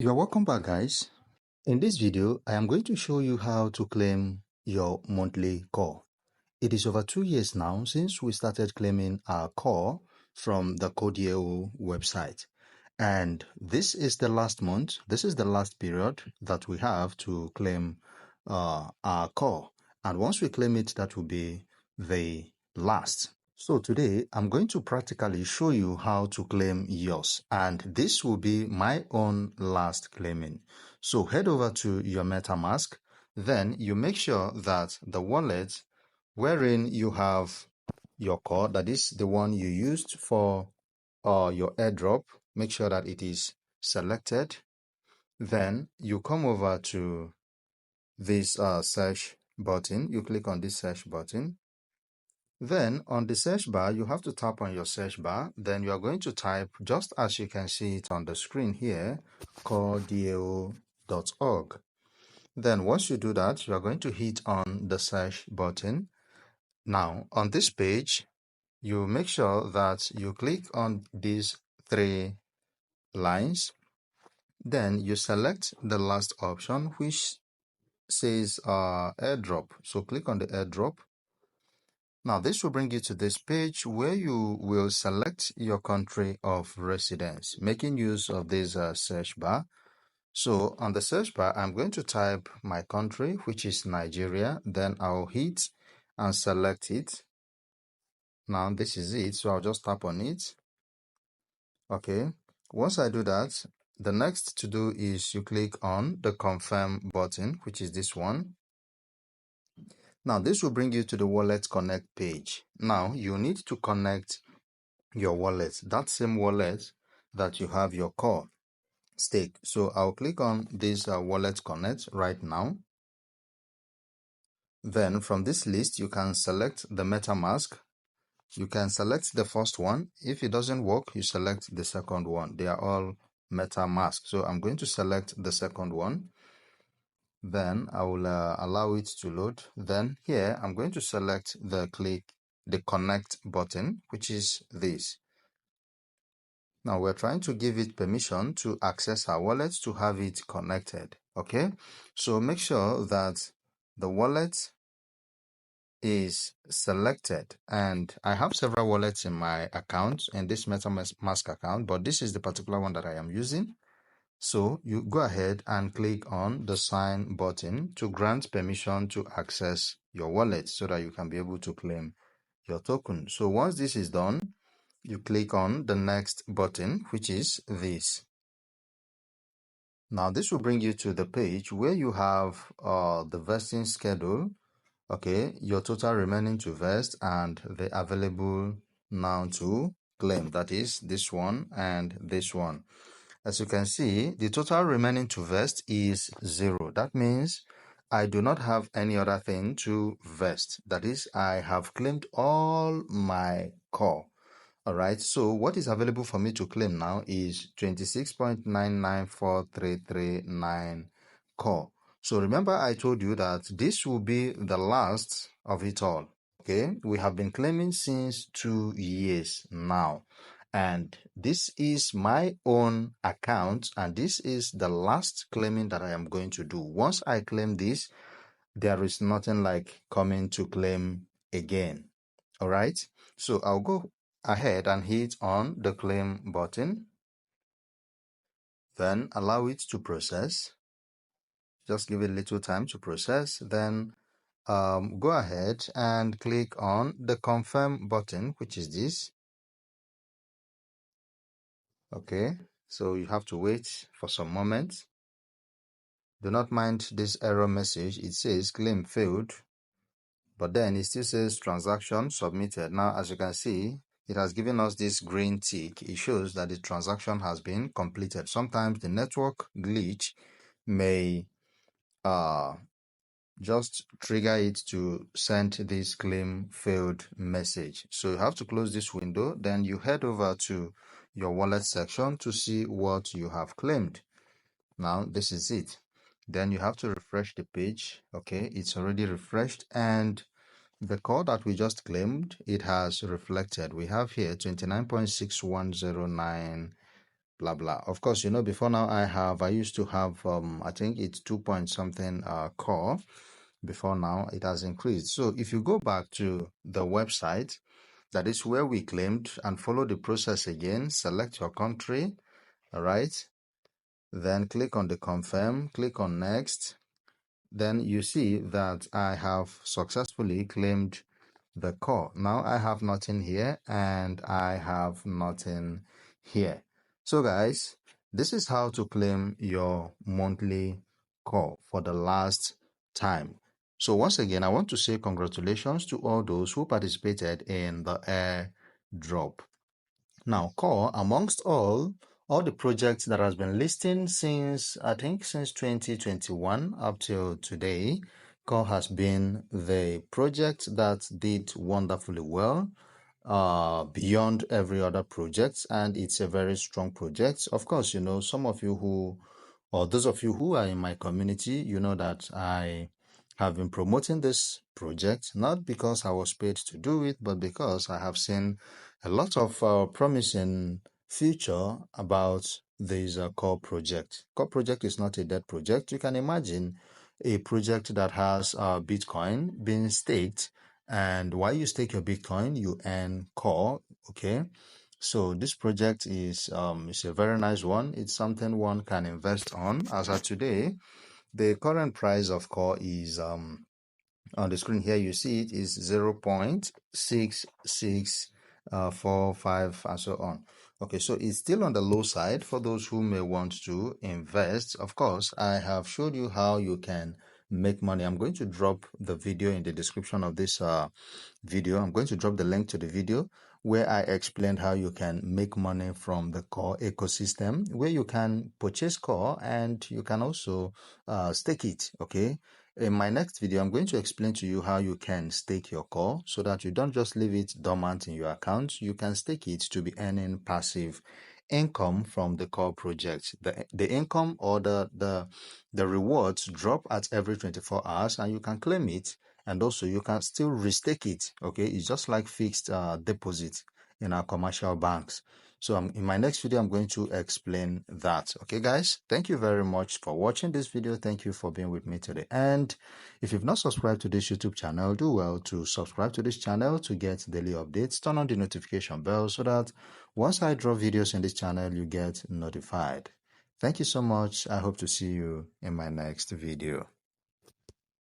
You're welcome back, guys. In this video, I am going to show you how to claim your monthly call. It is over 2 years now since we started claiming our call from the Code.io website. And this is the last month, this is the last period that we have to claim our call. And once we claim it, that will be the last. So today, I'm going to practically show you how to claim yours. And this will be my own last claiming. So head over to your MetaMask. Then you make sure that the wallet wherein you have your call, that is the one you used for your airdrop, make sure that it is selected. Then you come over to this search button. You click on this search button. Then on the search bar, you have to tap on your search bar. Then you are going to type, just as you can see it on the screen here, Code.io.org. Then once you do that, you are going to hit on the search button. Now on this page, you make sure that you click on these 3 lines. Then you select the last option, which says airdrop. So click on the airdrop. Now this will bring you to this page where you will select your country of residence, making use of this search bar. So on the search bar, I'm going to type my country, which is Nigeria. Then I'll hit and select it. Now this is it. So I'll just tap on it. Okay. Once I do that, the next to do is you click on the confirm button, which is this one. Now this will bring you to the Wallet Connect page. Now you need to connect your wallet, that same wallet that you have your call stake. So I'll click on this Wallet Connect right now. Then from this list, you can select the MetaMask. You can select the first one. If it doesn't work, you select the second one. They are all MetaMask. So I'm going to select the second one. Then I will allow it to load. Then here, I'm going to select the connect button, which is this. Now we're trying to give it permission to access our wallet to have it connected. Okay. So make sure that the wallet is selected, and I have several wallets in my account, in this MetaMask account, but this is the particular one that I am using. So you go ahead and click on the sign button to grant permission to access your wallet so that you can be able to claim your token. So once this is done, you click on the next button, which is this. Now this will bring you to the page where you have the vesting schedule. Okay, your total remaining to vest and the available now to claim, that is this one and this one. As you can see, the total remaining to vest is 0. That means I do not have any other thing to vest. That is, I have claimed all my call. All right, so what is available for me to claim now is 26.994339 call. So remember I told you that this will be the last of it all. Okay, we have been claiming since 2 years now. And this is my own account, and this is the last claiming that I am going to do. Once I claim this, there is nothing like coming to claim again. All right, so I'll go ahead and hit on the claim button. Then allow it to process. Just give it a little time to process. Then go ahead and click on the confirm button, which is this. Okay, so you have to wait for some moments. Do not mind this error message. It says claim failed, but then it still says transaction submitted. Now, as you can see, it has given us this green tick. It shows that the transaction has been completed. Sometimes the network glitch may just trigger it to send this claim failed message. So you have to close this window. Then you head over to your wallet section to see what you have claimed. Now this is it. Then you have to refresh the page. Okay, it's already refreshed, and the call that we just claimed, it has reflected. We have here 29.6109 blah blah. Of course, before now I used to have I think it's 2 point something core. Before now it has increased. So if you go back to the website, that is where we claimed, and follow the process again, select your country, all right, then click on the confirm, click on next. Then you see that I have successfully claimed the core. Now I have nothing here and I have nothing here. So guys, this is how to claim your monthly core for the last time. So once again, I want to say congratulations to all those who participated in the airdrop. Now, core, amongst all the projects that has been listing since 2021 up till today, core has been the project that did wonderfully well, beyond every other project, and it's a very strong project. Of course, some of you or those of you who are in my community, you know that I have been promoting this project, not because I was paid to do it, but because I have seen a lot of promising future about this core project. Core project is not a dead project. You can imagine a project that has Bitcoin being staked, and while you stake your Bitcoin, you earn core. Okay, so this project is a very nice one. It's something one can invest on. As of today, the current price of core is on the screen here. You see it is 0.6645 and so on. Okay, so it's still on the low side for those who may want to invest. Of course, I have showed you how you can make money. I'm going to drop the video in the description of this video. I'm going to drop the link to the video where I explained how you can make money from the core ecosystem, where you can purchase core and you can also stake it. Okay, in my next video, I'm going to explain to you how you can stake your core so that you don't just leave it dormant in your account. You can stake it to be earning passive income from the core project. The income or the rewards drop at every 24 hours and you can claim it, and also you can still restake it. Okay, it's just like fixed deposit in our commercial banks. So in my next video, I'm going to explain that. Okay, guys, thank you very much for watching this video. Thank you for being with me to the end. If you've not subscribed to this YouTube channel, do well to subscribe to this channel to get daily updates. Turn on the notification bell so that once I drop videos in this channel, you get notified. Thank you so much. I hope to see you in my next video.